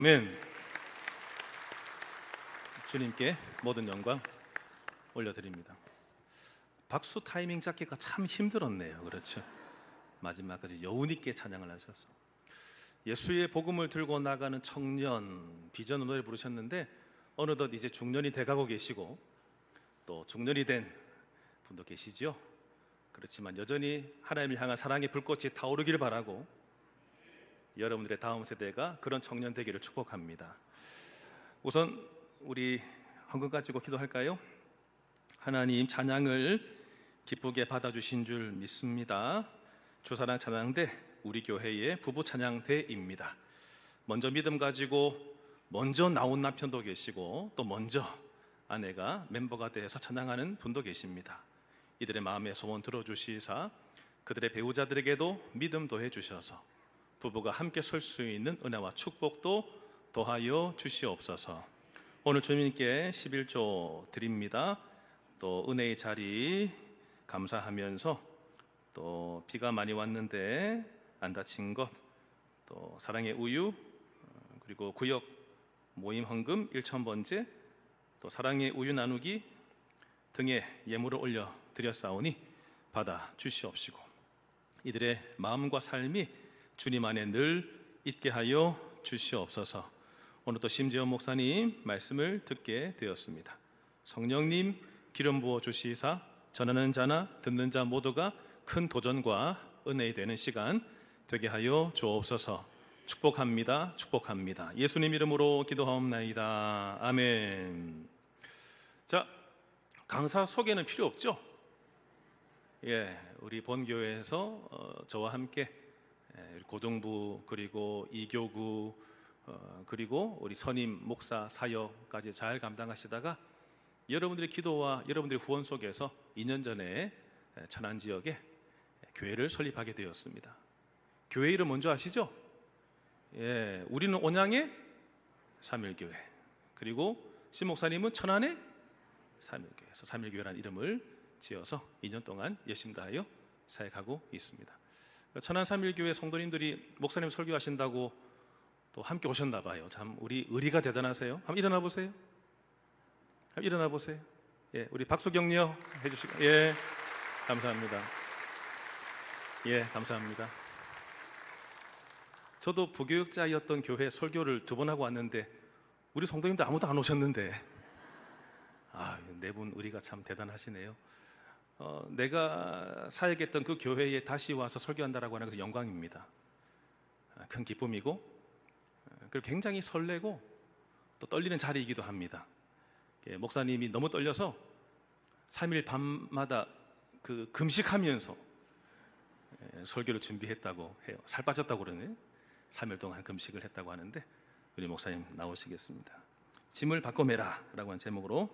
아멘. 주님께 모든 영광 올려드립니다. 박수 타이밍 잡기가 참 힘들었네요. 그렇죠? 마지막까지 여운 있게 찬양을 하셔서 예수의 복음을 들고 나가는 청년 비전 노래 부르셨는데 어느덧 이제 중년이 돼가고 계시고 또 중년이 된 분도 계시죠. 그렇지만 여전히 하나님을 향한 사랑의 불꽃이 타오르기를 바라고 여러분들의 다음 세대가 그런 청년 되기를 축복합니다. 우선 우리 헌금 가지고 기도할까요? 하나님, 찬양을 기쁘게 받아주신 줄 믿습니다. 주사랑 찬양대 우리 교회의 부부 찬양대입니다. 먼저 믿음 가지고 먼저 나온 남편도 계시고 또 먼저 아내가 멤버가 되어서 찬양하는 분도 계십니다. 이들의 마음의 소원 들어주시사 그들의 배우자들에게도 믿음 더해 주셔서 부부가 함께 설 수 있는 은혜와 축복도 더하여 주시옵소서. 오늘 주님께 11조 드립니다. 또 은혜의 자리 감사하면서 또 비가 많이 왔는데 안 다친 것, 또 사랑의 우유, 그리고 구역 모임 헌금 1,000번째, 또 사랑의 우유 나누기 등의 예물을 올려 드렸사오니 받아 주시옵시고 이들의 마음과 삶이 주님 안에 늘 있게 하여 주시옵소서. 오늘 또 심지어 목사님 말씀을 듣게 되었습니다. 성령님 기름 부어 주시사 전하는 자나 듣는 자 모두가 큰 도전과 은혜이 되는 시간 되게 하여 주옵소서. 축복합니다. 축복합니다. 예수님 이름으로 기도하옵나이다. 아멘. 자, 강사 소개는 필요 없죠? 예, 우리 본교회에서 저와 함께 고등부 그리고 이교구 그리고 우리 선임 목사 사역까지 잘 감당하시다가 여러분들의 기도와 여러분들의 후원 속에서 2년 전에 천안 지역에 교회를 설립하게 되었습니다. 교회 이름 뭔지 아시죠? 예, 우리는 온양의 삼일교회, 그리고 신 목사님은 천안의 삼일교회에서 삼일교회라는 이름을 지어서 2년 동안 열심히 다하여 사역하고 있습니다. 천안 삼일교회 성도님들이 목사님 설교하신다고 또 함께 오셨나 봐요. 참 우리 의리가 대단하세요. 한번 일어나 보세요. 한번 일어나 보세요. 예, 우리 박수 격려 해주시고, 예, 감사합니다. 예, 감사합니다. 저도 부교육자였던 교회 설교를 2번 하고 왔는데 우리 성도님들 아무도 안 오셨는데, 네 분 의리가 참 대단하시네요. 내가 사역했던 그 교회에 다시 와서 설교한다라고 하는 것은 영광입니다. 큰 기쁨이고, 그리고 굉장히 설레고 또 떨리는 자리이기도 합니다. 목사님이 너무 떨려서 3일 밤마다 금식하면서 설교를 준비했다고 해요. 살 빠졌다고 그러네. 3일 동안 금식을 했다고 하는데 우리 목사님 나오시겠습니다. 짐을 바꿔매라 라고 하는 제목으로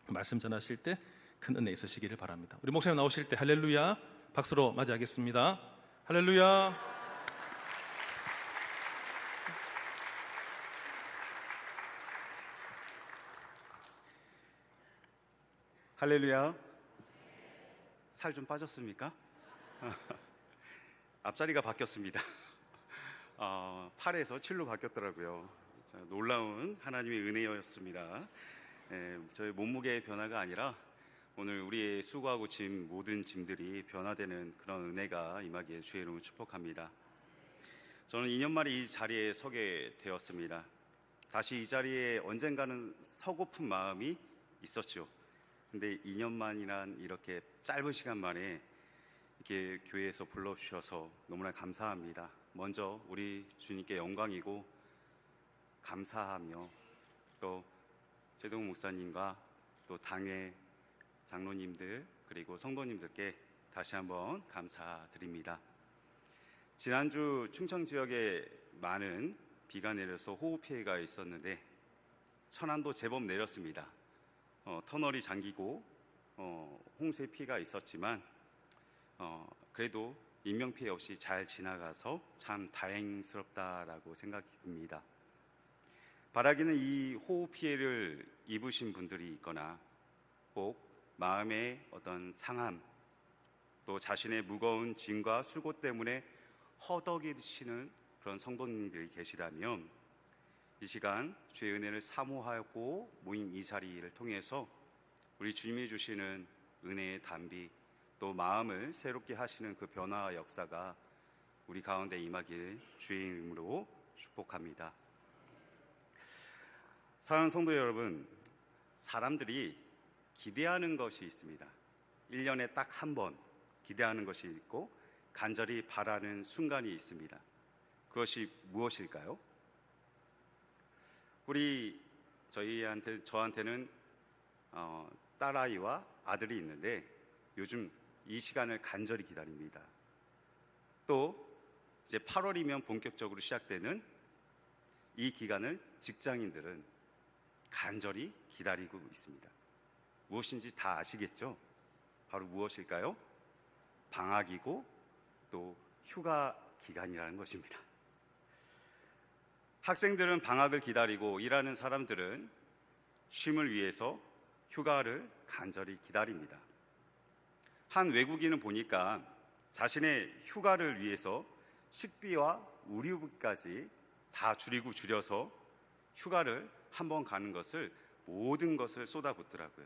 말씀 전하실 때 큰 은혜 있으시기를 바랍니다. 우리 목사님 나오실 때 할렐루야 박수로 맞이하겠습니다. 할렐루야. 할렐루야. 살 좀 빠졌습니까? 앞자리가 바뀌었습니다. 8에서 7로 바뀌었더라고요. 자, 놀라운 하나님의 은혜였습니다. 저희 몸무게의 변화가 아니라 오늘 우리의 수고하고 짐 모든 짐들이 변화되는 그런 은혜가 임하기에 주의 이름으로 축복합니다. 저는 2년 만에 이 자리에 서게 되었습니다. 다시 이 자리에 언젠가는 서고픈 마음이 있었죠. 근데 2년 만이란 이렇게 짧은 시간 만에 이렇게 교회에서 불러주셔서 너무나 감사합니다. 먼저 우리 주님께 영광이고 감사하며 또 최동욱 목사님과 또 당회 장로님들 그리고 성도님들께 다시 한번 감사드립니다. 지난주 충청 지역에 많은 비가 내려서 호우 피해가 있었는데 천안도 제법 내렸습니다. 터널이 잠기고 홍수의 피해가 있었지만 그래도 인명피해 없이 잘 지나가서 참 다행스럽다라고 생각이 듭니다. 바라기는 이 호우 피해를 입으신 분들이 있거나 꼭 마음의 어떤 상함 또 자신의 무거운 짐과 수고 때문에 허덕이시는 그런 성도님들이 계시다면 이 시간 주의 은혜를 사모하고 모인 이 자리를 통해서 우리 주님이 주시는 은혜의 단비, 또 마음을 새롭게 하시는 그 변화와 역사가 우리 가운데 임하길 주의 이름으로 축복합니다. 사랑하는 성도 여러분, 사람들이 기대하는 것이 있습니다. 1년에 딱 한 번 기대하는 것이 있고 간절히 바라는 순간이 있습니다. 그것이 무엇일까요? 저한테는 딸아이와 아들이 있는데 요즘 이 시간을 간절히 기다립니다. 또 이제 8월이면 본격적으로 시작되는 이 기간을 직장인들은 간절히 기다리고 있습니다. 무엇인지 다 아시겠죠? 바로 무엇일까요? 방학이고 또 휴가 기간이라는 것입니다. 학생들은 방학을 기다리고 일하는 사람들은 쉼을 위해서 휴가를 간절히 기다립니다. 한 외국인은 보니까 자신의 휴가를 위해서 식비와 의료비까지 다 줄여서 휴가를 한 번 가는 것을 모든 것을 쏟아붓더라고요.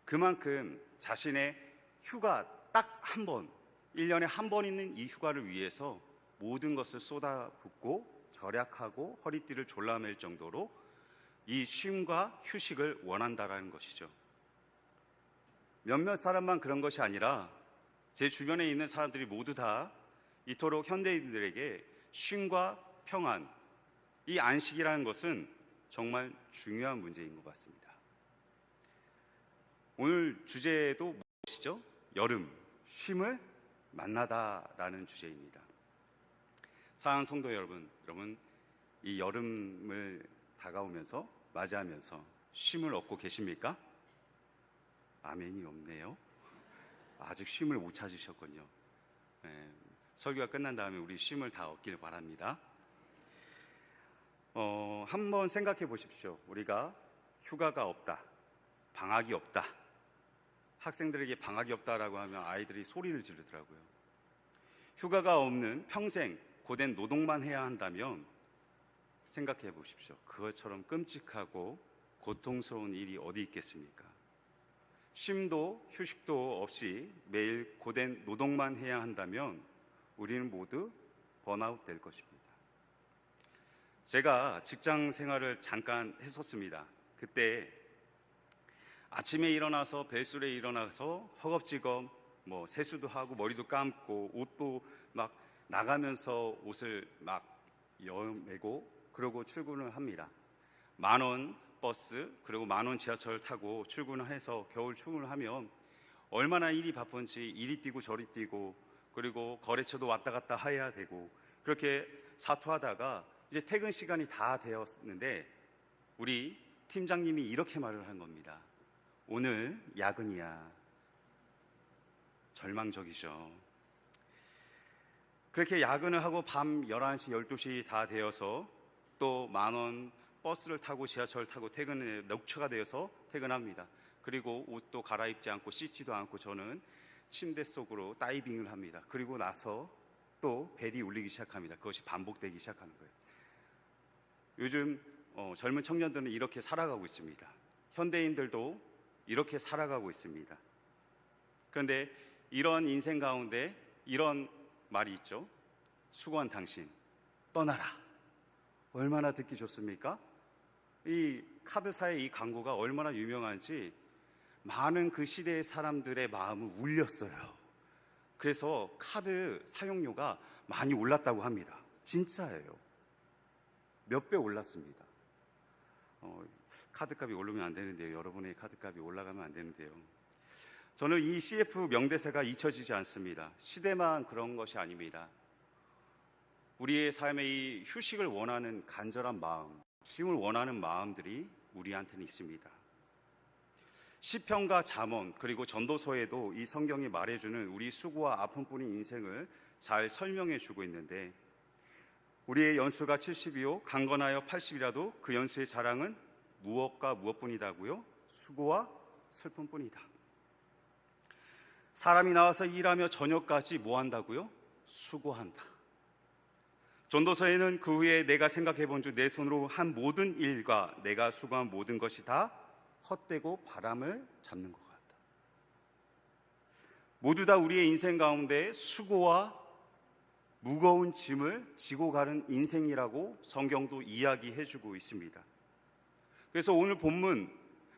그만큼 자신의 휴가 딱 한 번, 1년에 한 번 있는 이 휴가를 위해서 모든 것을 쏟아붓고 절약하고 허리띠를 졸라맬 정도로 이 쉼과 휴식을 원한다라는 것이죠. 몇몇 사람만 그런 것이 아니라 제 주변에 있는 사람들이 모두 다 이토록 현대인들에게 쉼과 평안, 이 안식이라는 것은 정말 중요한 문제인 것 같습니다. 오늘 주제도 무엇이죠? 여름, 쉼을 만나다라는 주제입니다. 사랑하는 성도 여러분, 이 여름을 다가오면서 맞이하면서 쉼을 얻고 계십니까? 아멘이 없네요. 아직 쉼을 못 찾으셨군요. 설교가 끝난 다음에 우리 쉼을 다 얻길 바랍니다. 한번 생각해 보십시오. 우리가 휴가가 없다, 방학이 없다. 학생들에게 방학이 없다라고 하면 아이들이 소리를 지르더라고요. 휴가가 없는 평생 고된 노동만 해야 한다면 생각해 보십시오. 그것처럼 끔찍하고 고통스러운 일이 어디 있겠습니까? 쉼도 휴식도 없이 매일 고된 노동만 해야 한다면 우리는 모두 번아웃 될 것입니다. 제가 직장 생활을 잠깐 했었습니다. 그때 아침에 일어나서 벨술에 일어나서 허겁지겁 세수도 하고 머리도 감고 옷도 막 나가면서 옷을 막 여매고 그러고 출근을 합니다. 10,000원 버스 그리고 10,000원 지하철 타고 출근을 해서 겨울 출근을 하면 얼마나 일이 바쁜지 이리 뛰고 저리 뛰고 그리고 거래처도 왔다 갔다 해야 되고 그렇게 사투하다가 이제 퇴근 시간이 다 되었는데 우리 팀장님이 이렇게 말을 한 겁니다. 오늘 야근이야. 절망적이죠. 그렇게 야근을 하고 밤 11시, 12시 다 되어서 또 10,000원 버스를 타고 지하철 타고 퇴근에 녹초가 되어서 퇴근합니다. 그리고 옷도 갈아입지 않고 씻지도 않고 저는 침대 속으로 다이빙을 합니다. 그리고 나서 또 벨이 울리기 시작합니다. 그것이 반복되기 시작하는 거예요. 요즘 젊은 청년들은 이렇게 살아가고 있습니다. 현대인들도 이렇게 살아가고 있습니다. 그런데 이런 인생 가운데 이런 말이 있죠. 수고한 당신 떠나라. 얼마나 듣기 좋습니까? 이 카드사의 이 광고가 얼마나 유명한지 많은 그 시대의 사람들의 마음을 울렸어요. 그래서 카드 사용료가 많이 올랐다고 합니다. 진짜예요. 몇 배 올랐습니다. 카드값이 오르면 안 되는데요. 여러분의 카드값이 올라가면 안 되는데요. 저는 이 CF 명대사가 잊혀지지 않습니다. 시대만 그런 것이 아닙니다. 우리의 삶의 이 휴식을 원하는 간절한 마음, 쉼을 원하는 마음들이 우리한테는 있습니다. 시편과 잠언 그리고 전도서에도 이 성경이 말해주는 우리 수고와 아픔뿐인 인생을 잘 설명해 주고 있는데 우리의 연수가 70이요 강건하여 80이라도 그 연수의 자랑은 무엇과 무엇뿐이다고요? 수고와 슬픔뿐이다. 사람이 나와서 일하며 저녁까지 뭐 한다고요? 수고한다. 전도서에는 그 후에 내가 생각해 본 즉 내 손으로 한 모든 일과 내가 수고한 모든 것이 다 헛되고 바람을 잡는 것 같다. 모두 다 우리의 인생 가운데 수고와 무거운 짐을 지고 가는 인생이라고 성경도 이야기해주고 있습니다. 그래서 오늘 본문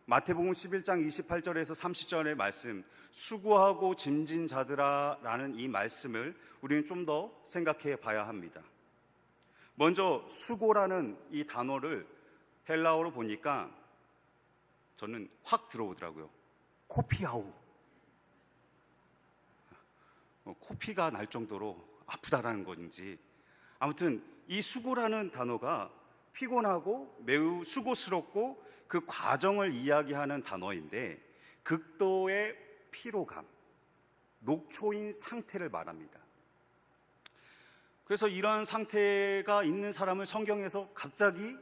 마태복음 11장 28절에서 30절의 말씀, 수고하고 짐진 자들아 라는 이 말씀을 우리는 좀 더 생각해 봐야 합니다. 먼저 수고라는 이 단어를 헬라어로 보니까 저는 확 들어오더라고요. 코피아우. 코피가 날 정도로 아프다라는 건지, 아무튼 이 수고라는 단어가 피곤하고 매우 수고스럽고 그 과정을 이야기하는 단어인데 극도의 피로감, 녹초인 상태를 말합니다. 그래서 이런 상태가 있는 사람을 성경에서 갑자기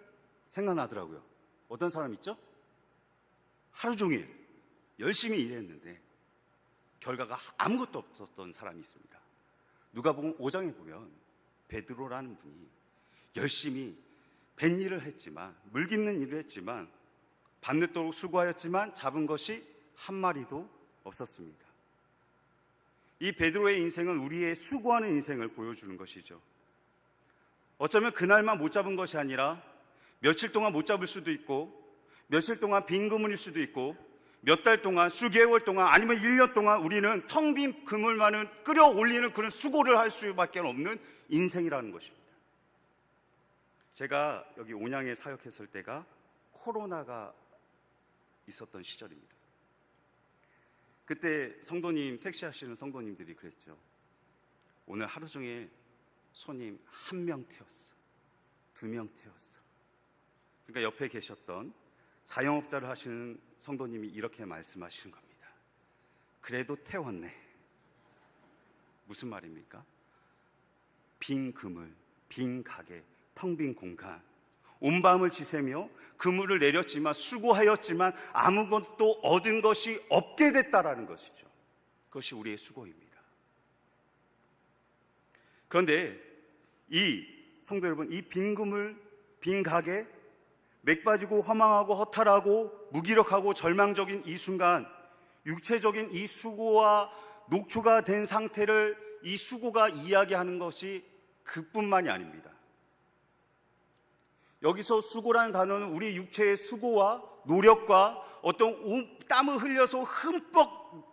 생각나더라고요. 어떤 사람 있죠? 하루 종일 열심히 일했는데 결과가 아무것도 없었던 사람이 있습니다. 누가복음 5장에 보면 베드로라는 분이 열심히 뱃일을 했지만, 물 깃는 일을 했지만, 밤늦도록 수고하였지만 잡은 것이 한 마리도 없었습니다. 이 베드로의 인생은 우리의 수고하는 인생을 보여주는 것이죠. 어쩌면 그날만 못 잡은 것이 아니라 며칠 동안 못 잡을 수도 있고, 며칠 동안 빈 그물일 수도 있고, 몇 달 동안, 수개월 동안, 아니면 1년 동안 우리는 텅 빈 그물만을 끌어올리는 그런 수고를 할 수밖에 없는 인생이라는 것입니다. 제가 여기 온양에 사역했을 때가 코로나가 있었던 시절입니다. 그때 성도님, 택시 하시는 성도님들이 그랬죠. 오늘 하루 종일 손님 1명 태웠어, 2명 태웠어. 그러니까 옆에 계셨던 자영업자를 하시는 성도님이 이렇게 말씀하시는 겁니다. 그래도 태웠네. 무슨 말입니까? 빈 그물, 빈 가게, 텅 빈 공간, 온 밤을 지새며 그물을 내렸지만, 수고하였지만 아무것도 얻은 것이 없게 됐다라는 것이죠. 그것이 우리의 수고입니다. 그런데 이 성도 여러분, 이 빈 그물, 빈 가게, 맥 빠지고 허망하고 허탈하고 무기력하고 절망적인 이 순간, 육체적인 이 수고와 녹초가 된 상태를 이 수고가 이야기하는 것이 그뿐만이 아닙니다. 여기서 수고라는 단어는 우리 육체의 수고와 노력과 어떤 땀을 흘려서 흠뻑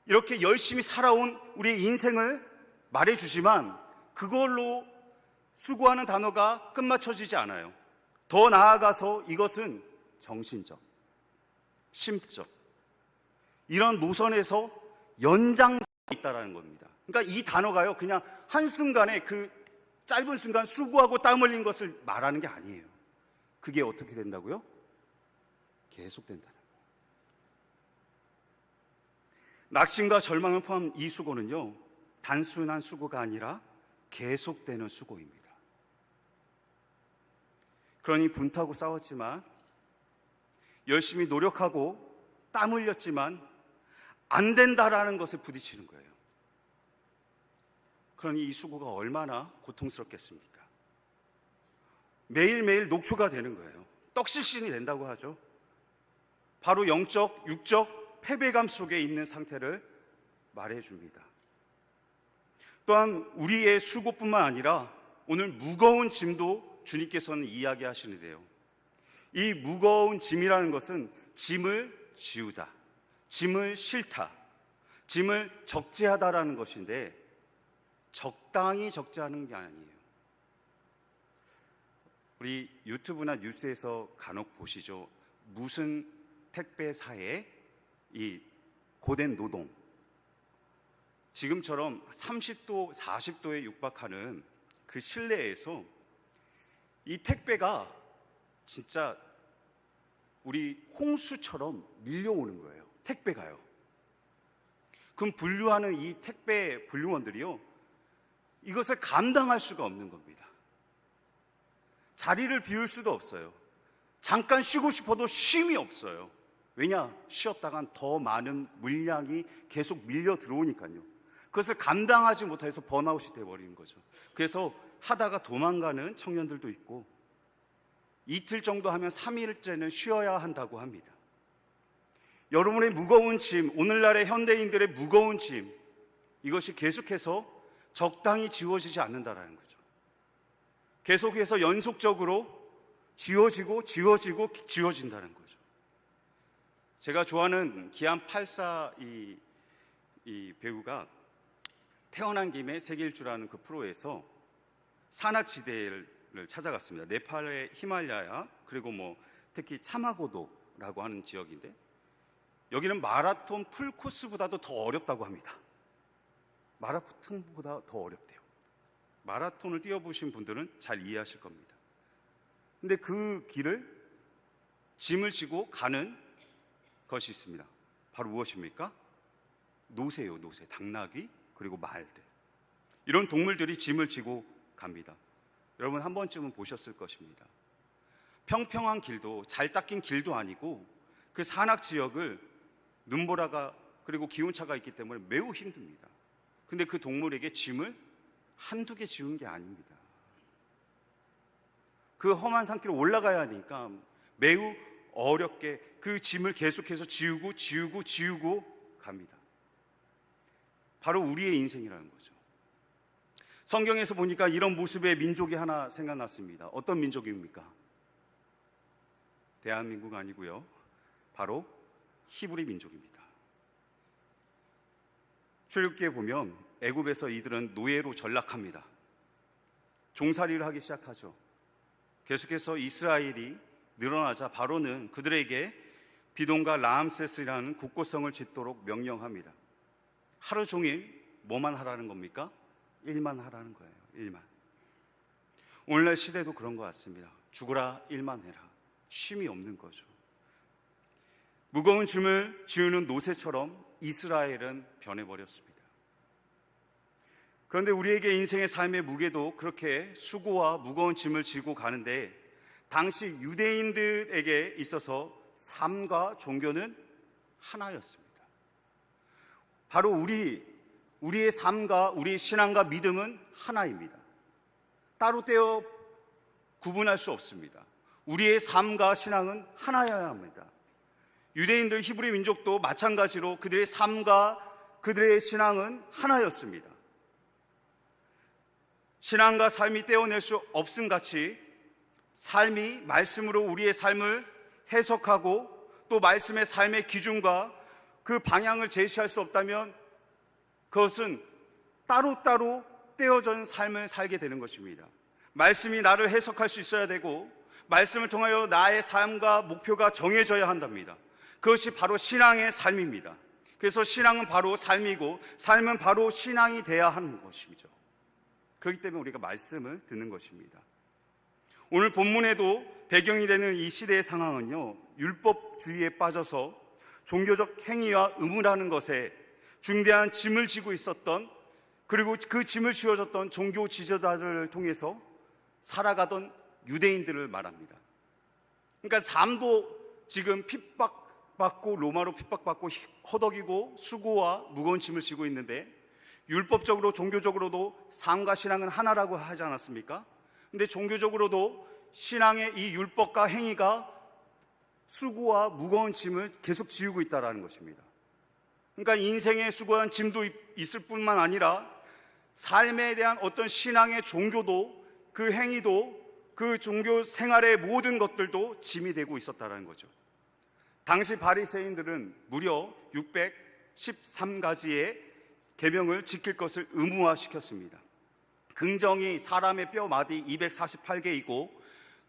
이렇게 열심히 살아온 우리의 인생을 말해주지만, 그걸로 수고하는 단어가 끝마쳐지지 않아요. 더 나아가서 이것은 정신적, 심적, 이런 노선에서 연장성이 있다는 겁니다. 그러니까 이 단어가요, 그냥 한순간에 그 짧은 순간 수고하고 땀 흘린 것을 말하는 게 아니에요. 그게 어떻게 된다고요? 계속된다는 거예요. 낙심과 절망을 포함한 이 수고는요, 단순한 수고가 아니라 계속되는 수고입니다. 그러니 분투하고 싸웠지만, 열심히 노력하고 땀 흘렸지만 안 된다라는 것에 부딪히는 거예요. 그러니 이 수고가 얼마나 고통스럽겠습니까? 매일매일 녹초가 되는 거예요. 떡실신이 된다고 하죠. 바로 영적, 육적 패배감 속에 있는 상태를 말해줍니다. 또한 우리의 수고뿐만 아니라 오늘 무거운 짐도 주님께서는 이야기하시는데요. 이 무거운 짐이라는 것은 짐을 지우다, 짐을 싫다, 짐을 적재하다라는 것인데, 적당히 적재하는 게 아니에요. 우리 유튜브나 뉴스에서 간혹 보시죠. 무슨 택배사의 이 고된 노동, 지금처럼 30도, 40도에 육박하는 그 실내에서 이 택배가 진짜 우리 홍수처럼 밀려오는 거예요. 택배가요. 그럼 분류하는 이 택배 분류원들이요, 이것을 감당할 수가 없는 겁니다. 자리를 비울 수도 없어요. 잠깐 쉬고 싶어도 쉼이 없어요. 왜냐? 쉬었다간 더 많은 물량이 계속 밀려 들어오니까요. 그것을 감당하지 못해서 번아웃이 되어버리는 거죠. 그래서 하다가 도망가는 청년들도 있고, 이틀 정도 하면 3일째는 쉬어야 한다고 합니다. 여러분의 무거운 짐, 오늘날의 현대인들의 무거운 짐, 이것이 계속해서 적당히 지워지지 않는다라는 거죠. 계속해서 연속적으로 지워지고 지워진다는 거죠. 제가 좋아하는 기안 84 이 배우가 태어난 김에 세계 일주라는 그 프로에서 산악지대를 찾아갔습니다. 네팔의 히말라야, 그리고 특히 차마고도라고 하는 지역인데, 여기는 마라톤 풀코스보다도 더 어렵다고 합니다. 마라톤보다 더 어렵대요. 마라톤을 뛰어보신 분들은 잘 이해하실 겁니다. 근데 그 길을 짐을 지고 가는 것이 있습니다. 바로 무엇입니까? 노새요, 노새. 당나귀, 그리고 말들. 이런 동물들이 짐을 지고 갑니다. 여러분 한 번쯤은 보셨을 것입니다. 평평한 길도, 잘 닦인 길도 아니고 그 산악 지역을 눈보라가 그리고 기온차가 있기 때문에 매우 힘듭니다. 근데 그 동물에게 짐을 한두 개 지운 게 아닙니다. 그 험한 산길을 올라가야 하니까 매우 어렵게 그 짐을 계속해서 지우고 갑니다. 바로 우리의 인생이라는 거죠. 성경에서 보니까 이런 모습의 민족이 하나 생각났습니다. 어떤 민족입니까? 대한민국 아니고요. 바로 히브리 민족입니다. 출애굽기에 보면 애굽에서 이들은 노예로 전락합니다. 종살이를 하기 시작하죠. 계속해서 이스라엘이 늘어나자 바로는 그들에게 비돔과 라암세스라는 국고성을 짓도록 명령합니다. 하루 종일 뭐만 하라는 겁니까? 일만 하라는 거예요. 일만. 오늘날 시대도 그런 것 같습니다. 죽어라, 일만 해라. 쉼이 없는 거죠. 무거운 짐을 지우는 노새처럼 이스라엘은 변해버렸습니다. 그런데 우리에게 인생의 삶의 무게도 그렇게 수고와 무거운 짐을 지고 가는데, 당시 유대인들에게 있어서 삶과 종교는 하나였습니다. 바로 우리의 삶과 우리의 신앙과 믿음은 하나입니다. 따로 떼어 구분할 수 없습니다. 우리의 삶과 신앙은 하나여야 합니다. 유대인들, 히브리 민족도 마찬가지로 그들의 삶과 그들의 신앙은 하나였습니다. 신앙과 삶이 떼어낼 수 없음 같이 삶이 말씀으로 우리의 삶을 해석하고 또 말씀의 삶의 기준과 그 방향을 제시할 수 없다면 그것은 따로따로 떼어진 삶을 살게 되는 것입니다. 말씀이 나를 해석할 수 있어야 되고 말씀을 통하여 나의 삶과 목표가 정해져야 한답니다. 그것이 바로 신앙의 삶입니다. 그래서 신앙은 바로 삶이고 삶은 바로 신앙이 돼야 하는 것이죠. 그렇기 때문에 우리가 말씀을 듣는 것입니다. 오늘 본문에도 배경이 되는 이 시대의 상황은요, 율법주의에 빠져서 종교적 행위와 의무라는 것에 중대한 짐을 지고 있었던, 그리고 그 짐을 지어줬던 종교 지도자들을 통해서 살아가던 유대인들을 말합니다. 그러니까 삶도 지금 핍박받고, 로마로 핍박받고 허덕이고 수고와 무거운 짐을 지고 있는데, 율법적으로 종교적으로도 삶과 신앙은 하나라고 하지 않았습니까? 근데 종교적으로도 신앙의 이 율법과 행위가 수고와 무거운 짐을 계속 지우고 있다는 것입니다. 그러니까 인생에 수고한 짐도 있을 뿐만 아니라 삶에 대한 어떤 신앙의 종교도, 그 행위도, 그 종교 생활의 모든 것들도 짐이 되고 있었다는 거죠. 당시 바리새인들은 무려 613가지의 계명을 지킬 것을 의무화시켰습니다. 긍정이 사람의 뼈 마디 248개이고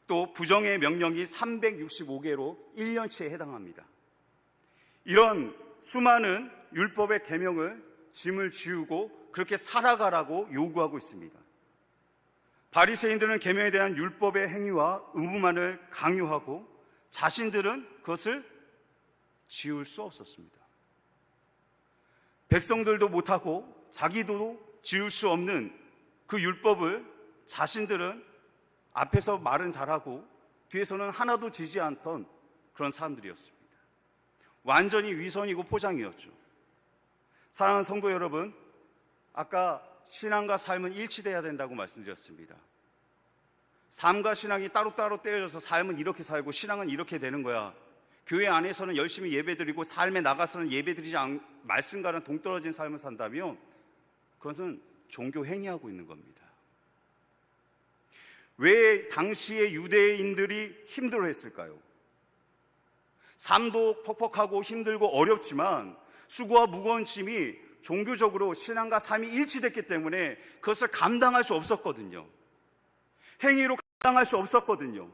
또 부정의 명령이 365개로 1년치에 해당합니다. 이런 수많은 율법의 계명을 짐을 지우고 그렇게 살아가라고 요구하고 있습니다. 바리새인들은 계명에 대한 율법의 행위와 의무만을 강요하고 자신들은 그것을 지울 수 없었습니다. 백성들도 못하고 자기도 지울 수 없는 그 율법을 자신들은 앞에서 말은 잘하고 뒤에서는 하나도 지지 않던 그런 사람들이었습니다. 완전히 위선이고 포장이었죠. 사랑하는 성도 여러분, 아까 신앙과 삶은 일치돼야 된다고 말씀드렸습니다. 삶과 신앙이 따로따로 떼어져서 삶은 이렇게 살고 신앙은 이렇게 되는 거야. 교회 안에서는 열심히 예배드리고 삶에 나가서는 예배드리지 말씀과는 동떨어진 삶을 산다면 그것은 종교 행위하고 있는 겁니다. 왜 당시의 유대인들이 힘들어했을까요? 삶도 퍽퍽하고 힘들고 어렵지만 수고와 무거운 짐이 종교적으로 신앙과 삶이 일치됐기 때문에 그것을 감당할 수 없었거든요. 행위로 감당할 수 없었거든요.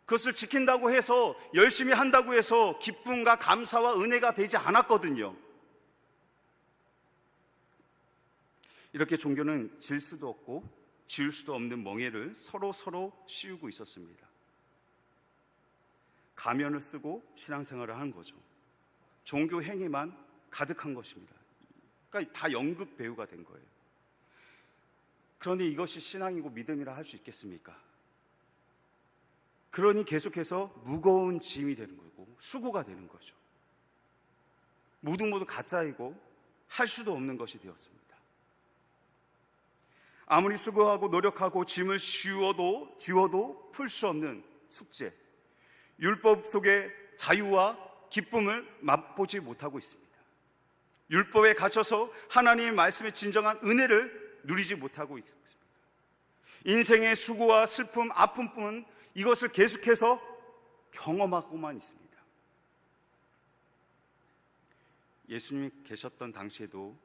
그것을 지킨다고 해서 열심히 한다고 해서 기쁨과 감사와 은혜가 되지 않았거든요. 이렇게 종교는 질 수도 없고 지울 수도 없는 멍에를 서로 씌우고 있었습니다. 가면을 쓰고 신앙생활을 하는 거죠. 종교 행위만 가득한 것입니다. 그러니까 다 연극 배우가 된 거예요. 그러니 이것이 신앙이고 믿음이라 할 수 있겠습니까? 그러니 계속해서 무거운 짐이 되는 거고 수고가 되는 거죠. 모두 가짜이고 할 수도 없는 것이 되었습니다. 아무리 수고하고 노력하고 짐을 지워도 풀 수 없는 숙제, 율법 속의 자유와 기쁨을 맛보지 못하고 있습니다. 율법에 갇혀서 하나님의 말씀의 진정한 은혜를 누리지 못하고 있습니다. 인생의 수고와 슬픔, 아픔뿐 이것을 계속해서 경험하고만 있습니다. 예수님이 계셨던 당시에도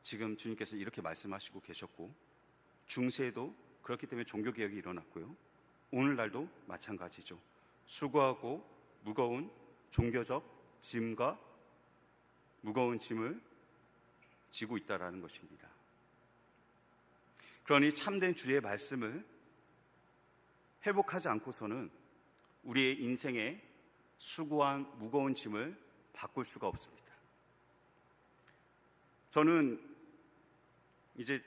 지금 주님께서 이렇게 말씀하시고 계셨고 중세에도 그렇기 때문에 종교개혁이 일어났고요. 오늘날도 마찬가지죠. 수고하고 무거운 종교적 짐과 무거운 짐을 지고 있다라는 것입니다. 그러니 참된 주의 말씀을 회복하지 않고서는 우리의 인생에 수고한 무거운 짐을 바꿀 수가 없습니다. 저는 이제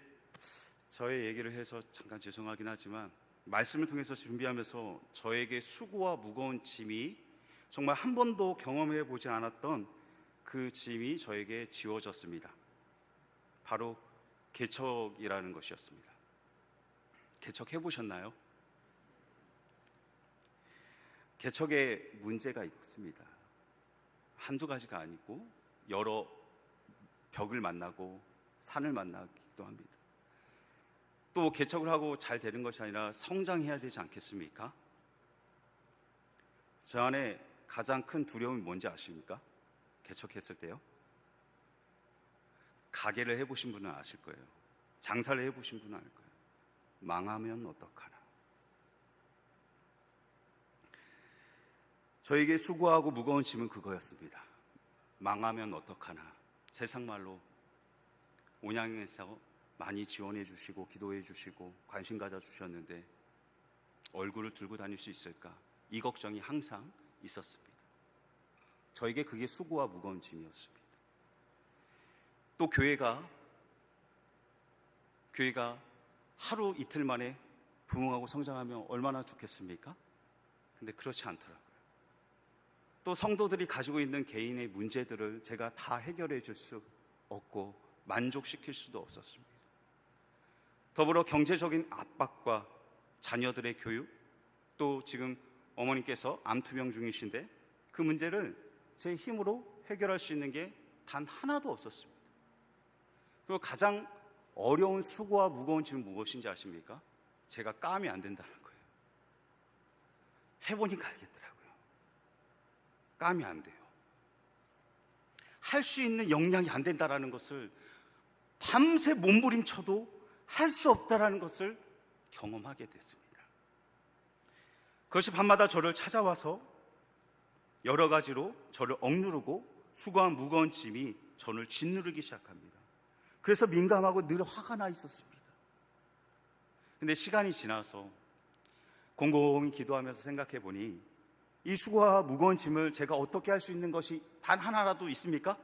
저의 얘기를 해서 잠깐 죄송하긴 하지만 말씀을 통해서 준비하면서 저에게 수고와 무거운 짐이 정말 한 번도 경험해 보지 않았던 그 짐이 저에게 지워졌습니다. 바로 개척이라는 것이었습니다. 개척해 보셨나요? 개척에 문제가 있습니다. 한두 가지가 아니고 여러 벽을 만나고 산을 만나기도 합니다. 또 개척을 하고 잘 되는 것이 아니라 성장해야 되지 않겠습니까? 저 안에 가장 큰 두려움이 뭔지 아십니까? 개척했을 때요. 가게를 해보신 분은 아실 거예요. 장사를 해보신 분은 알 거예요. 망하면 어떡하나. 저에게 수고하고 무거운 짐은 그거였습니다. 망하면 어떡하나. 세상 말로 온양에서 많이 지원해 주시고 기도해 주시고 관심 가져 주셨는데 얼굴을 들고 다닐 수 있을까? 이 걱정이 항상 있었습니다. 저에게 그게 수고와 무거운 짐이었습니다. 또 교회가 하루 이틀 만에 부흥하고 성장하면 얼마나 좋겠습니까? 근데 그렇지 않더라고요. 또 성도들이 가지고 있는 개인의 문제들을 제가 다 해결해 줄 수 없고 만족시킬 수도 없었습니다. 더불어 경제적인 압박과 자녀들의 교육, 또 지금 어머니께서 암투병 중이신데 그 문제를 제 힘으로 해결할 수 있는 게 단 하나도 없었습니다. 그리고 가장 어려운 수고와 무거운 짐은 무엇인지 아십니까? 제가 까면 안 된다는 거예요. 해보니까 알겠더라고요. 까면 안 돼요. 할 수 있는 역량이 안 된다는 것을 밤새 몸부림쳐도 할 수 없다는 것을 경험하게 됐습니다. 그것이 밤마다 저를 찾아와서 여러 가지로 저를 억누르고 수고한 무거운 짐이 저를 짓누르기 시작합니다. 그래서 민감하고 늘 화가 나 있었습니다. 근데 시간이 지나서 곰곰이 기도하면서 생각해 보니 이 수고와 무거운 짐을 제가 어떻게 할 수 있는 것이 단 하나라도 있습니까?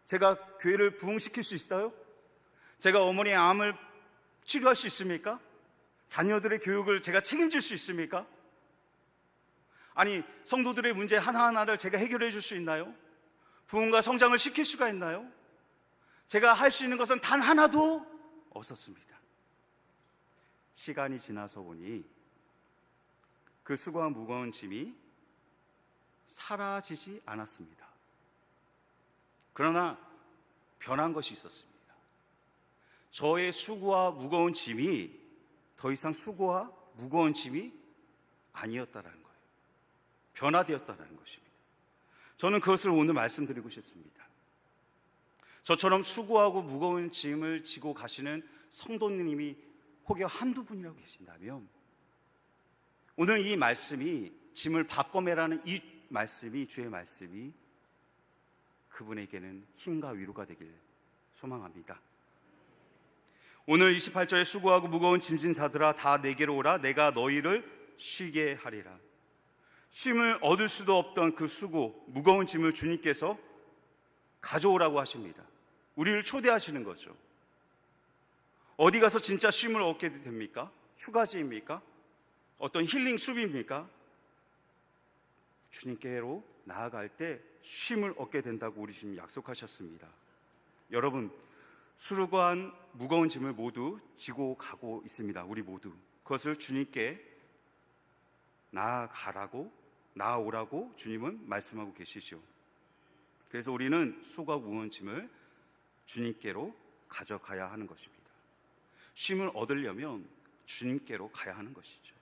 제가 교회를 부흥시킬 수 있어요? 제가 어머니의 암을 치료할 수 있습니까? 자녀들의 교육을 제가 책임질 수 있습니까? 아니, 성도들의 문제 하나하나를 제가 해결해 줄 수 있나요? 부흥과 성장을 시킬 수가 있나요? 제가 할 수 있는 것은 단 하나도 없었습니다. 시간이 지나서 보니 그 수고와 무거운 짐이 사라지지 않았습니다. 그러나 변한 것이 있었습니다. 저의 수고와 무거운 짐이 더 이상 수고와 무거운 짐이 아니었다라는 거예요. 변화되었다라는 것입니다. 저는 그것을 오늘 말씀드리고 싶습니다. 저처럼 수고하고 무거운 짐을 지고 가시는 성도님이 혹여 한두 분이라고 계신다면 오늘 이 말씀이 짐을 바꿔매라는 이 말씀이 주의 말씀이 그분에게는 힘과 위로가 되길 소망합니다. 오늘 28절에 수고하고 무거운 짐진 자들아 다 내게로 오라 내가 너희를 쉬게 하리라. 쉼을 얻을 수도 없던 그 수고 무거운 짐을 주님께서 가져오라고 하십니다. 우리를 초대하시는 거죠. 어디 가서 진짜 쉼을 얻게 됩니까? 휴가지입니까? 어떤 힐링 숲입니까? 주님께로 나아갈 때 쉼을 얻게 된다고 우리 주님 약속하셨습니다. 여러분, 수고한 무거운 짐을 모두 지고 가고 있습니다. 우리 모두 그것을 주님께 나아오라고 주님은 말씀하고 계시죠. 그래서 우리는 수고하고 무거운 짐을 주님께로 가져가야 하는 것입니다. 쉼을 얻으려면 주님께로 가야 하는 것이죠.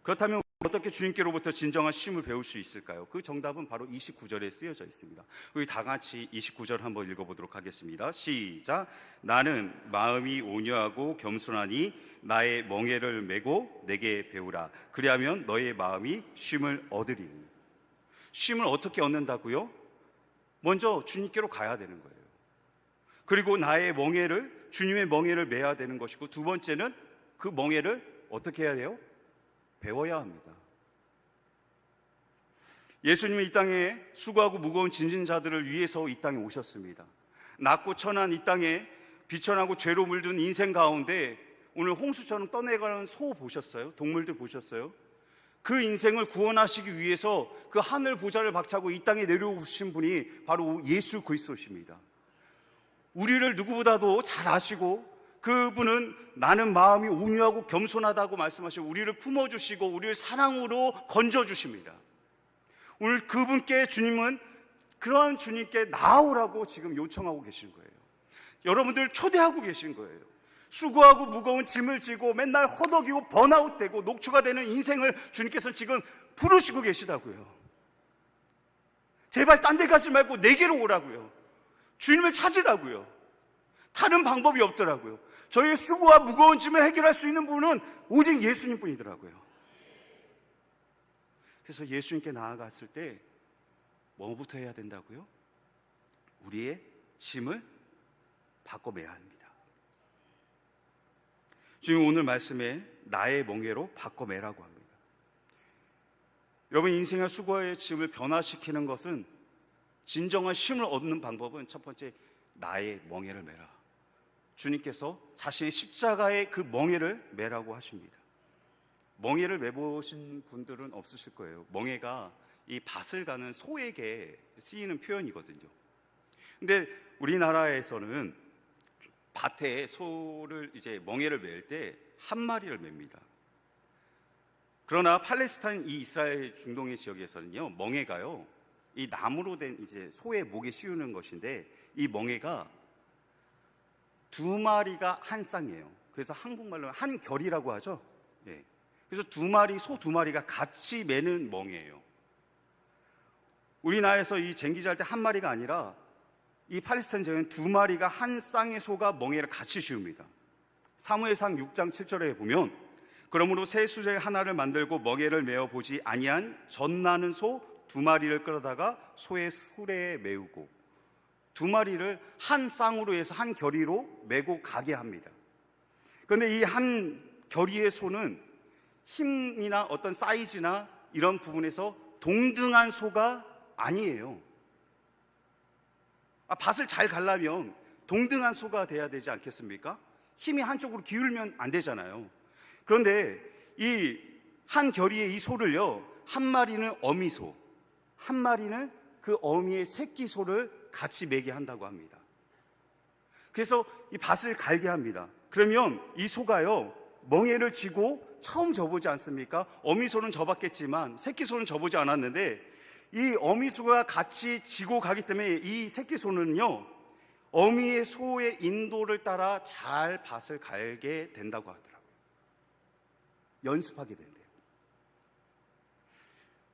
그렇다면 어떻게 주님께로부터 진정한 쉼을 배울 수 있을까요? 그 정답은 바로 29절에 쓰여져 있습니다. 우리 다 같이 29절 한번 읽어보도록 하겠습니다. 시작. 나는 마음이 온유하고 겸손하니 나의 멍에를 메고 내게 배우라. 그리하면 너의 마음이 쉼을 얻으리니. 쉼을 어떻게 얻는다고요? 먼저 주님께로 가야 되는 거예요. 그리고 나의 멍에를, 주님의 멍에를 메야 되는 것이고, 두 번째는 그 멍에를 어떻게 해야 돼요? 배워야 합니다. 예수님은 이 땅에 수고하고 무거운 짐진 자들을 위해서 이 땅에 오셨습니다. 낮고 천한 이 땅에 비천하고 죄로 물든 인생 가운데 오늘 홍수처럼 떠내가는 소 보셨어요? 동물들 보셨어요? 그 인생을 구원하시기 위해서 그 하늘 보좌를 박차고 이 땅에 내려오신 분이 바로 예수 그리스도십니다. 우리를 누구보다도 잘 아시고 그분은 나는 마음이 온유하고 겸손하다고 말씀하시고 우리를 품어주시고 우리를 사랑으로 건져주십니다. 오늘 그분께 주님은 그러한 주님께 나아오라고 지금 요청하고 계신 거예요. 여러분들 초대하고 계신 거예요. 수고하고 무거운 짐을 지고 맨날 허덕이고 번아웃되고 녹초가 되는 인생을 주님께서 지금 부르시고 계시다고요. 제발 딴 데 가지 말고 내게로 오라고요. 주님을 찾으라고요. 다른 방법이 없더라고요. 저희의 수고와 무거운 짐을 해결할 수 있는 분은 오직 예수님뿐이더라고요. 그래서 예수님께 나아갔을 때 뭐부터 해야 된다고요? 우리의 짐을 바꿔매야 합니다. 지금 오늘 말씀에 나의 멍에로 바꿔매라고 합니다. 여러분, 인생의 수고의 짐을 변화시키는 것은 진정한 쉼을 얻는 방법은 첫 번째, 나의 멍에를 매라. 주님께서 자신의 십자가의 그 멍에를 매라고 하십니다. 멍에를 매보신 분들은 없으실 거예요. 멍에가 이 밭을 가는 소에게 쓰이는 표현이거든요. 근데 우리나라에서는 밭에 소를 이제 멍에를 맬 때 한 마리를 맵니다. 그러나 팔레스타인 이 이스라엘 중동의 지역에서는요, 멍에가요, 이 나무로 된 이제 소의 목에 씌우는 것인데 이 멍에가 두 마리가 한 쌍이에요. 그래서 한국말로 한 결이라고 하죠. 예. 그래서 소 두 마리가 같이 매는 멍에예요. 우리나라에서 이 쟁기질 할 때 한 마리가 아니라 이 팔레스타인 지역은 두 마리가 한 쌍의 소가 멍에를 같이 씌웁니다. 사무엘상 6장 7절에 보면 그러므로 새 수레 하나를 만들고 멍에를 메어 보지 아니한 젖나는 소 두 마리를 끌어다가 소의 수레에 메우고 두 마리를 한 쌍으로 해서 한 결의로 메고 가게 합니다. 그런데 이 한 결의의 소는 힘이나 어떤 사이즈나 이런 부분에서 동등한 소가 아니에요. 밭을 잘 가려면 동등한 소가 돼야 되지 않겠습니까? 힘이 한쪽으로 기울면 안 되잖아요. 그런데 이 한 결의의 이 소를요, 한 마리는 어미소, 한 마리는 그 어미의 새끼 소를 같이 매게 한다고 합니다. 그래서 이 밭을 갈게 합니다. 그러면 이 소가요, 멍에를 지고 처음 져보지 않습니까? 어미소는 져봤겠지만 새끼소는 져보지 않았는데, 이 어미소가 같이 지고 가기 때문에 이 새끼소는요, 어미의 소의 인도를 따라 잘 밭을 갈게 된다고 하더라고요. 연습하게 된대요.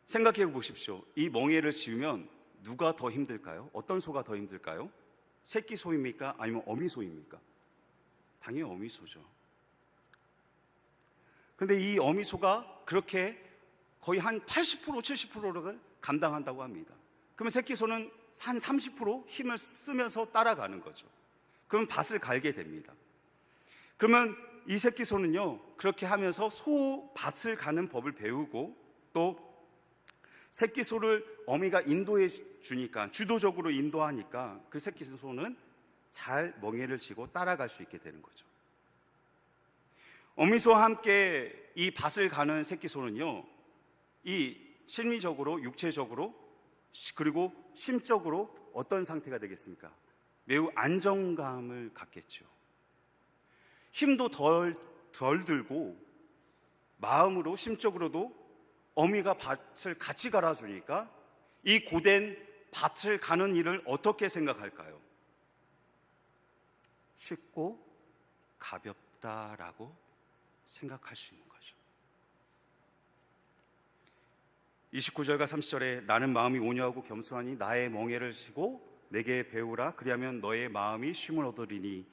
생각해 보십시오. 이 멍에를 지으면 누가 더 힘들까요? 어떤 소가 더 힘들까요? 새끼 소입니까? 아니면 어미 소입니까? 당연히 어미 소죠. 그런데 이 어미 소가 그렇게 거의 한 80%, 70%를 감당한다고 합니다. 그러면 새끼 소는 한 30% 힘을 쓰면서 따라가는 거죠. 그러면 밭을 갈게 됩니다. 그러면 이 새끼 소는요, 그렇게 하면서 소 밭을 가는 법을 배우고, 또 새끼 소를 어미가 인도해 주니까, 주도적으로 인도하니까 그 새끼 소는 잘 멍에를 지고 따라갈 수 있게 되는 거죠. 어미소와 함께 이 밭을 가는 새끼 소는요, 이 심리적으로, 육체적으로, 그리고 심적으로 어떤 상태가 되겠습니까? 매우 안정감을 갖겠죠. 힘도 덜 들고 마음으로, 심적으로도 어미가 밭을 같이 갈아주니까 이 고된 밭을 가는 일을 어떻게 생각할까요? 쉽고 가볍다라고 생각할 수 있는 거죠. 29절과 30절에 나는 마음이 온유하고 겸손하니 나의 멍에를 지고 내게 배우라. 그리하면 너의 마음이 쉼을 얻으리니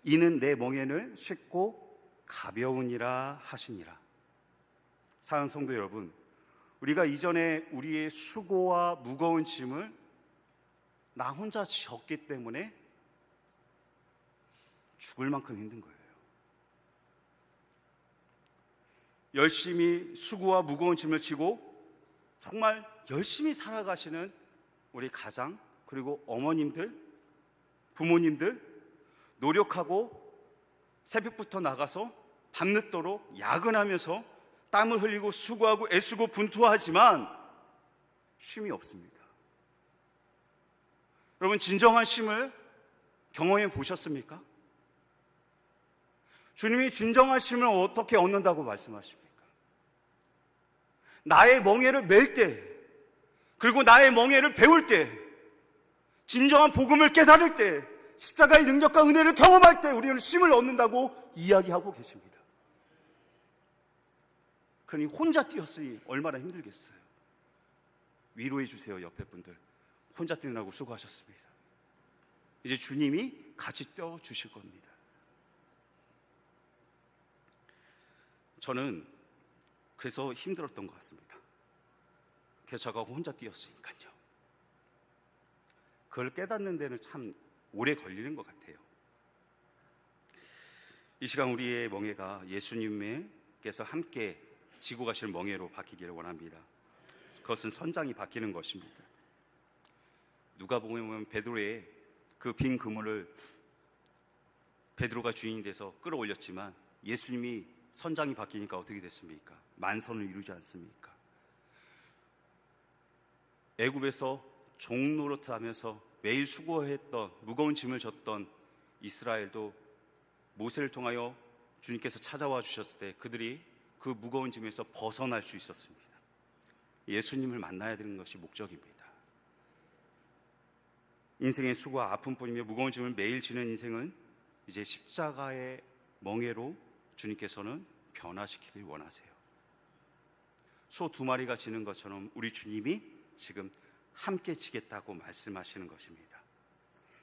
이는 내 멍에는 쉽고 가벼우니라 하시니라. 사랑하는 성도 여러분, 우리가 이전에 우리의 수고와 무거운 짐을 나 혼자 졌기 때문에 죽을 만큼 힘든 거예요. 열심히 수고와 무거운 짐을 지고 정말 열심히 살아가시는 우리 가장, 그리고 어머님들, 부모님들, 노력하고 새벽부터 나가서 밤늦도록 야근하면서 땀을 흘리고 수고하고 애쓰고 분투하지만 쉼이 없습니다. 여러분, 진정한 쉼을 경험해 보셨습니까? 주님이 진정한 쉼을 어떻게 얻는다고 말씀하십니까? 나의 멍에를 맬 때, 그리고 나의 멍에를 배울 때, 진정한 복음을 깨달을 때, 십자가의 능력과 은혜를 경험할 때 우리는 쉼을 얻는다고 이야기하고 계십니다. 그러니 혼자 뛰었으니 얼마나 힘들겠어요. 위로해 주세요. 옆에 분들, 혼자 뛰느라고 수고하셨습니다. 이제 주님이 같이 뛰어주실 겁니다. 저는 그래서 힘들었던 것 같습니다. 그래서 제가 혼자 뛰었으니까요. 그걸 깨닫는 데는 참 오래 걸리는 것 같아요. 이 시간 우리의 멍에가 예수님께서 함께 지고 가실 멍에로 바뀌기를 원합니다. 그것은 선장이 바뀌는 것입니다. 누가복음에 보면 베드로의 그 빈 그물을 베드로가 주인이 돼서 끌어올렸지만 예수님이 선장이 바뀌니까 어떻게 됐습니까? 만선을 이루지 않습니까? 애굽에서 종노릇 하면서 매일 수고했던, 무거운 짐을 졌던 이스라엘도 모세를 통하여 주님께서 찾아와 주셨을 때 그들이 그 무거운 짐에서 벗어날 수 있었습니다. 예수님을 만나야 되는 것이 목적입니다. 인생의 수고와 아픔뿐이며 무거운 짐을 매일 지는 인생은 이제 십자가의 멍에로 주님께서는 변화시키길 원하세요. 소 2마리가 지는 것처럼 우리 주님이 지금 함께 지겠다고 말씀하시는 것입니다.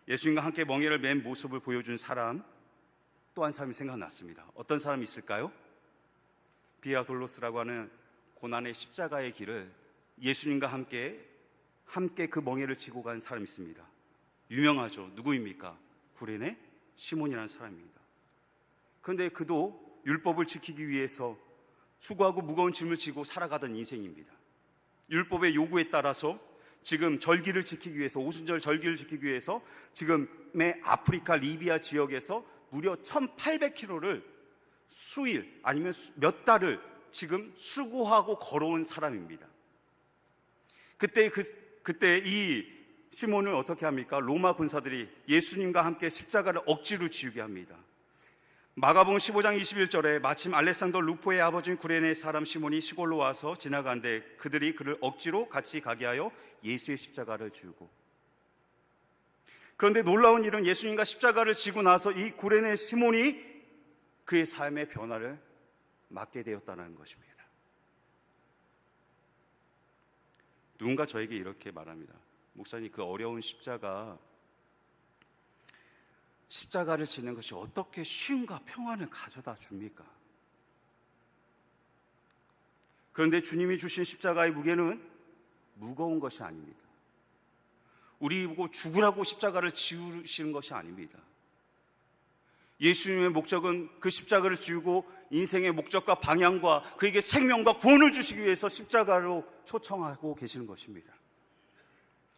예수님과 함께 멍에를 맨 모습을 보여준 사람, 또 한 사람이 생각났습니다. 어떤 사람이 있을까요? 비아 돌로스라고 하는 고난의 십자가의 길을 예수님과 함께 그 멍에를 지고 간 사람이 있습니다. 유명하죠. 누구입니까? 구레네 시몬이라는 사람입니다. 그런데 그도 율법을 지키기 위해서 수고하고 무거운 짐을 지고 살아가던 인생입니다. 율법의 요구에 따라서 지금 절기를 지키기 위해서, 오순절 절기를 지키기 위해서 지금의 아프리카 리비아 지역에서 무려 1800km를 수일 아니면 몇 달을 지금 수고하고 걸어온 사람입니다. 그때 이 시몬을 어떻게 합니까? 로마 군사들이 예수님과 함께 십자가를 억지로 지우게 합니다. 마가복음 15장 21절에 마침 알렉산더 루포의 아버지인 구레네 사람 시몬이 시골로 와서 지나가는데 그들이 그를 억지로 같이 가게 하여 예수의 십자가를 지우고, 그런데 놀라운 일은 예수님과 십자가를 지고 나서 이 구레네 시몬이 그의 삶의 변화를 맞게 되었다는 것입니다. 누군가 저에게 이렇게 말합니다. 목사님, 그 어려운 십자가를 지는 것이 어떻게 쉼과 평안을 가져다 줍니까? 그런데 주님이 주신 십자가의 무게는 무거운 것이 아닙니다. 우리 보고 죽으라고 십자가를 지우시는 것이 아닙니다. 예수님의 목적은 그 십자가를 지우고 인생의 목적과 방향과 그에게 생명과 구원을 주시기 위해서 십자가로 초청하고 계시는 것입니다.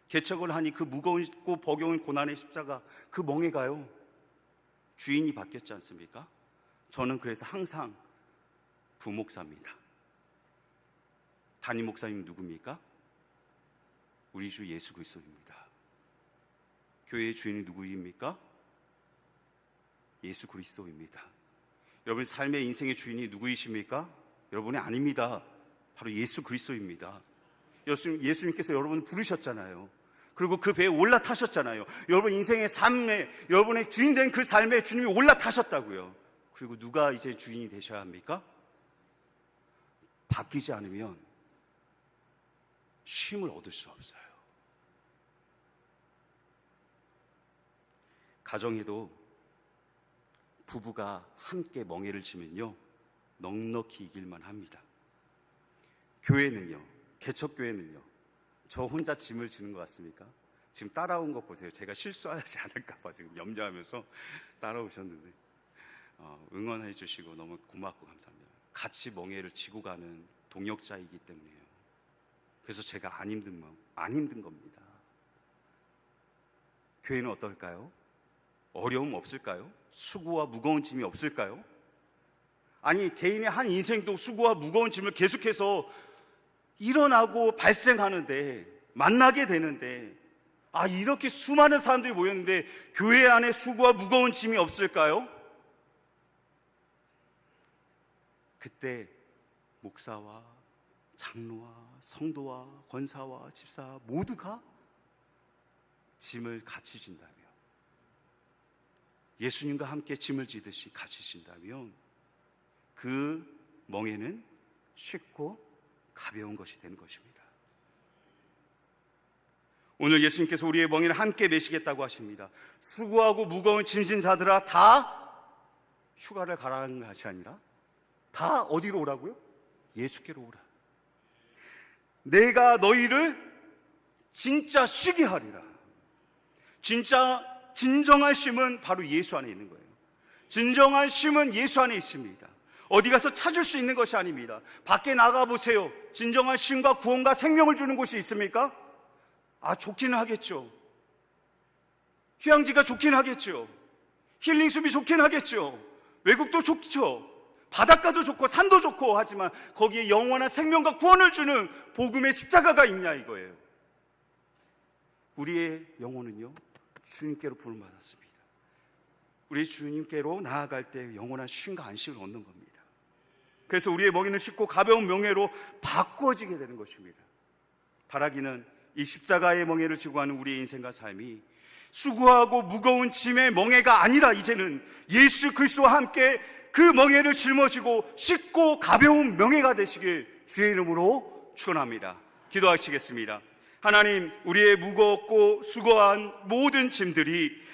개척을 하니 그 무거운고 버거운 고난의 십자가, 그 멍에가요, 주인이 바뀌었지 않습니까? 저는 그래서 항상 부목사입니다. 담임 목사님 누굽니까? 우리 주 예수 그리스도입니다. 교회의 주인이 누구입니까? 예수 그리스도입니다. 여러분 삶의 인생의 주인이 누구이십니까? 여러분이 아닙니다. 바로 예수 그리스도입니다. 예수님께서 여러분을 부르셨잖아요. 그리고 그 배에 올라타셨잖아요. 여러분 인생의 삶에, 여러분의 주인된 그 삶에 주님이 올라타셨다고요. 그리고 누가 이제 주인이 되셔야 합니까? 바뀌지 않으면 쉼을 얻을 수 없어요. 가정에도 부부가 함께 멍에를 지면요, 넉넉히 이길만 합니다. 교회는요, 개척교회는요, 저 혼자 짐을 지는 것 같습니까? 지금 따라온 거 보세요. 제가 실수하지 않을까 봐 지금 염려하면서 따라오셨는데 응원해 주시고 너무 고맙고 감사합니다. 같이 멍에를 지고 가는 동역자이기 때문이에요. 그래서 제가 안 힘든 겁니다. 교회는 어떨까요? 어려움 없을까요? 수고와 무거운 짐이 없을까요? 아니, 개인의 한 인생도 수고와 무거운 짐을 계속해서 일어나고 발생하는데, 만나게 되는데, 이렇게 수많은 사람들이 모였는데 교회 안에 수고와 무거운 짐이 없을까요? 그때 목사와 장로와 성도와 권사와 집사 모두가 짐을 같이 진다면, 예수님과 함께 짐을 지듯이 같이 진다면 그 멍에는 쉽고 가벼운 것이 되는 것입니다. 오늘 예수님께서 우리의 멍에를 함께 메시겠다고 하십니다. 수고하고 무거운 짐진 자들아, 다 휴가를 가라는 것이 아니라 다 어디로 오라고요? 예수께로 오라. 내가 너희를 진짜 쉬게 하리라. 진정한 쉼은 바로 예수 안에 있는 거예요. 진정한 쉼은 예수 안에 있습니다. 어디 가서 찾을 수 있는 것이 아닙니다. 밖에 나가보세요. 진정한 쉼과 구원과 생명을 주는 곳이 있습니까? 좋기는 하겠죠. 휴양지가 좋긴 하겠죠. 힐링숲이 좋긴 하겠죠. 외국도 좋죠. 바닷가도 좋고 산도 좋고 하지만 거기에 영원한 생명과 구원을 주는 복음의 십자가가 있냐 이거예요. 우리의 영혼은요, 주님께로 부름받았습니다. 우리 주님께로 나아갈 때 영원한 쉼과 안식을 얻는 겁니다. 그래서 우리의 멍에는 쉽고 가벼운 멍에로 바꿔지게 되는 것입니다. 바라기는 이 십자가의 멍에를 지고 가는 우리의 인생과 삶이 수고하고 무거운 짐의 멍에가 아니라 이제는 예수 그리스도와 함께 그 멍에를 짊어지고 쉽고 가벼운 멍에가 되시길 주의 이름으로 축원합니다. 기도하시겠습니다. 하나님, 우리의 무겁고 수고한 모든 짐들이